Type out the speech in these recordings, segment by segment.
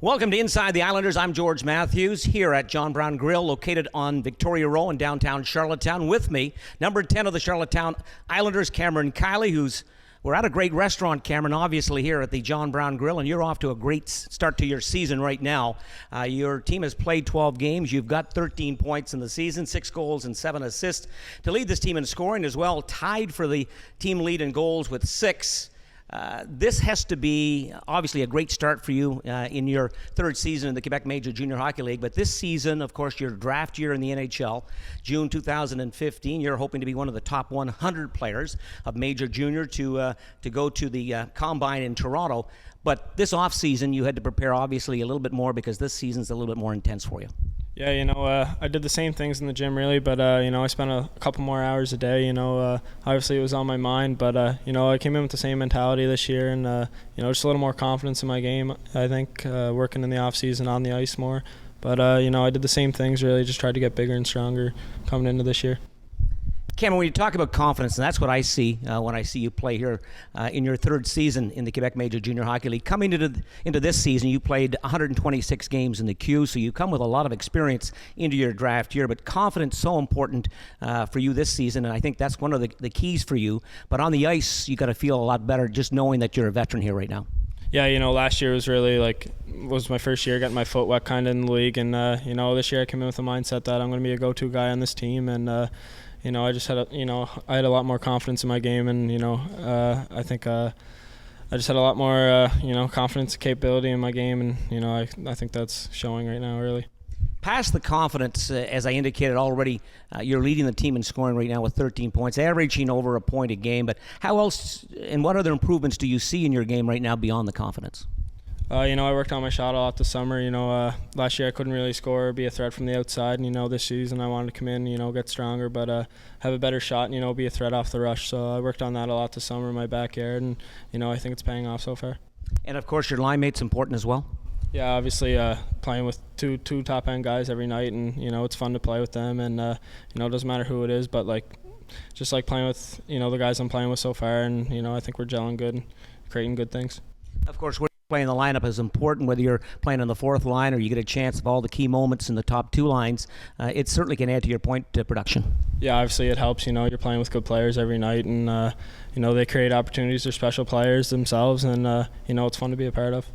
Welcome to Inside the Islanders. I'm George Matthews here at John Brown Grille, located on Victoria Row in downtown Charlottetown. With me, number 10 of the Charlottetown Islanders, Kameron Kielly, we're at a great restaurant, Cameron, obviously here at the John Brown Grille, and you're off to a great start to your season right now. Your team has played 12 games. You've got 13 points in the season, 6 goals and 7 assists to lead this team in scoring as well, tied for the team lead in goals with 6. This has to be obviously a great start for you in your third season in the Quebec Major Junior Hockey League. But this season, of course, your draft year in the NHL, June 2015, you're hoping to be one of the top 100 players of Major Junior to go to the Combine in Toronto. But this offseason, you had to prepare obviously a little bit more because this season's a little bit more intense for you. Yeah, I did the same things in the gym really, but I spent a couple more hours a day. Obviously it was on my mind, but I came in with the same mentality this year, and just a little more confidence in my game. I think working in the off season on the ice more, but I did the same things really, just tried to get bigger and stronger coming into this year. Cameron, when you talk about confidence, and that's what I see when I see you play here in your third season in the Quebec Major Junior Hockey League. Coming into this season, you played 126 games in the Q, so you come with a lot of experience into your draft year. But confidence so important for you this season, and I think that's one of the keys for you. But on the ice, you got to feel a lot better just knowing that you're a veteran here right now. Yeah, last year was really was my first year getting my foot wet kind of in the league, and this year I came in with the mindset that I'm going to be a go-to guy on this team, and I just had I had a lot more confidence in my game, and I think I just had a lot more confidence and capability in my game, and I think that's showing right now early. Past the confidence, as I indicated already, you're leading the team in scoring right now with 13 points, averaging over a point a game. But how else and what other improvements do you see in your game right now beyond the confidence? I worked on my shot a lot this summer. Last year I couldn't really score or be a threat from the outside. And, this season I wanted to come in, get stronger, but have a better shot and, be a threat off the rush. So I worked on that a lot this summer in my backyard, and, I think it's paying off so far. And, of course, your line mate's important as well? Yeah, obviously playing with two top-end guys every night, and, it's fun to play with them. And, it doesn't matter who it is, but, just playing with, the guys I'm playing with so far. And, I think we're gelling good and creating good things. Of course, playing the lineup is important, whether you're playing on the fourth line or you get a chance of all the key moments in the top two lines. It certainly can add to your point production. Yeah, obviously it helps. You're playing with good players every night, and they create opportunities. They're special players themselves, and it's fun to be a part of.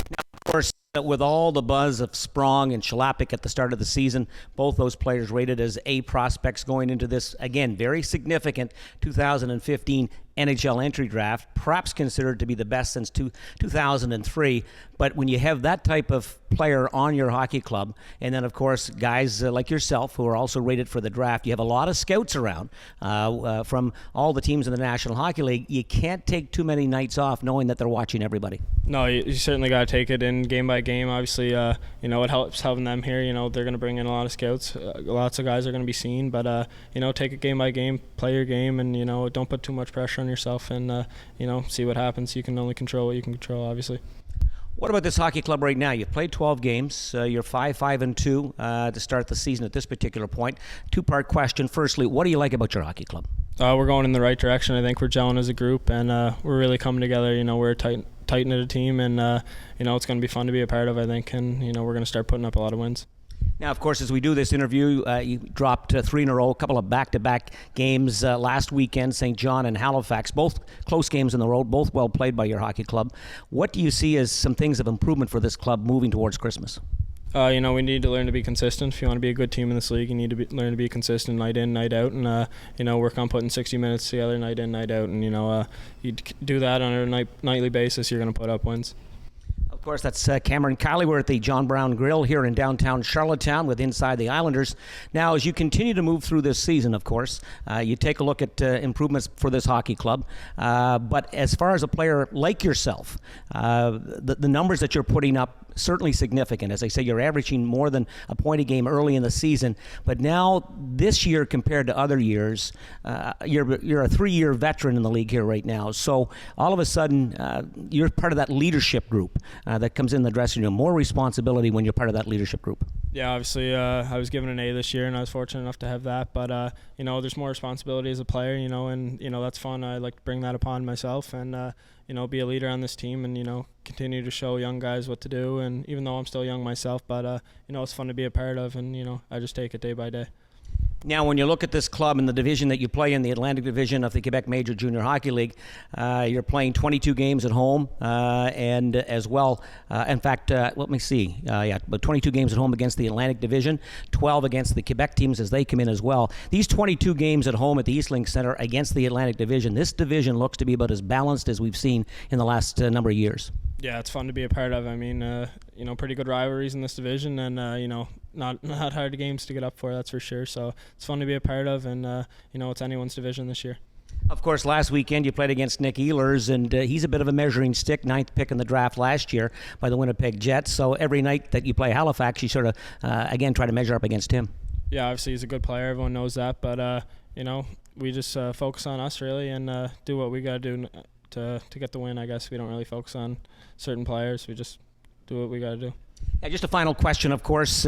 Now, of course, with all the buzz of Sprong and Chalapik at the start of the season, both those players rated as A prospects going into this, again, very significant 2015 NHL entry draft, perhaps considered to be the best since 2003. But when you have that type of player on your hockey club, and then, of course, guys like yourself who are also rated for the draft, you have a lot of scouts around from all the teams in the National Hockey League. You can't take too many nights off knowing that they're watching everybody. No, you certainly got to take it in game by game. Obviously, it helps having them here. They're going to bring in a lot of scouts. Lots of guys are going to be seen, but, take it game by game, play your game, and, don't put too much pressure on yourself, and see what happens. You can only control what you can control, obviously. What about this hockey club right now? You've played 12 games. You're 5-5-2 to start the season at this particular point. Two-part question. Firstly, what do you like about your hockey club? We're going in the right direction. I think we're gelling as a group, and we're really coming together. We're a tight-knit team, and it's going to be fun to be a part of, I think, and we're going to start putting up a lot of wins. Now, of course, as we do this interview, you dropped 3 in a row, a couple of back-to-back games last weekend, St. John and Halifax, both close games on the road, both well played by your hockey club. What do you see as some things of improvement for this club moving towards Christmas? We need to learn to be consistent. If you want to be a good team in this league, you need to learn to be consistent night in, night out, and work on putting 60 minutes together night in, night out. And, you do that on a nightly basis, you're going to put up wins. Of course, that's Kameron Kielly. We're at the John Brown Grille here in downtown Charlottetown with Inside the Islanders. Now, as you continue to move through this season, of course, you take a look at improvements for this hockey club. But as far as a player like yourself, the numbers that you're putting up, certainly significant. As I say, you're averaging more than a point a game early in the season. But now, this year compared to other years, you're a 3-year veteran in the league here right now. So all of a sudden, you're part of that leadership group that comes in the dressing room. More responsibility when you're part of that leadership group. Yeah, obviously, I was given an A this year, and I was fortunate enough to have that. But there's more responsibility as a player, and that's fun. I like to bring that upon myself, and be a leader on this team, and continue to show young guys what to do. And even though I'm still young myself, but it's fun to be a part of, and I just take it day by day. Now, when you look at this club in the division that you play in, the Atlantic Division of the Quebec Major Junior Hockey League, you're playing 22 games at home, and as well, in fact, let me see, but 22 games at home against the Atlantic Division, 12 against the Quebec teams as they come in as well. These 22 games at home at the Eastlink Center against the Atlantic Division, this division looks to be about as balanced as we've seen in the last number of years. Yeah, it's fun to be a part of. I mean, pretty good rivalries in this division, and not hard games to get up for, that's for sure. So it's fun to be a part of, and it's anyone's division this year. Of course, last weekend you played against Nick Ehlers, and he's a bit of a measuring stick, 9th pick in the draft last year by the Winnipeg Jets. So every night that you play Halifax, you sort of, again, try to measure up against him. Yeah, obviously he's a good player. Everyone knows that. But, we just focus on us, really, and do what we got to do to get the win. I guess we don't really focus on certain players. We just do what we got to do. Just a final question, of course.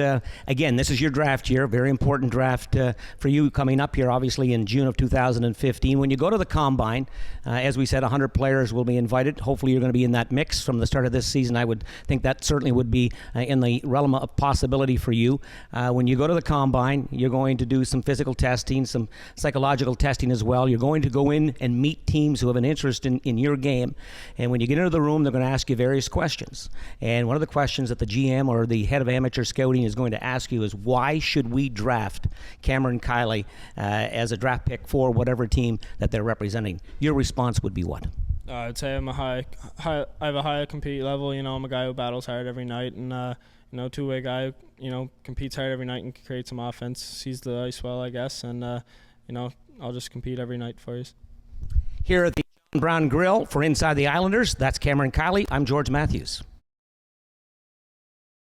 Again, this is your draft year, very important draft for you coming up here, obviously, in June of 2015. When you go to the Combine, as we said, 100 players will be invited. Hopefully you're going to be in that mix from the start of this season. I would think that certainly would be in the realm of possibility for you. When you go to the Combine, you're going to do some physical testing, some psychological testing as well. You're going to go in and meet teams who have an interest in your game. And when you get into the room, they're going to ask you various questions. And one of the questions that the GM or the head of amateur scouting is going to ask you is, why should we draft Kameron Kielly as a draft pick for whatever team that they're representing? Your response would be what? I'd say I'm I have a high compete level. I'm a guy who battles hard every night, and two-way guy. Competes hard every night and creates some offense. Sees the ice well, I guess, and I'll just compete every night for you. Here at the John Brown Grille for Inside the Islanders, that's Kameron Kielly. I'm George Matthews.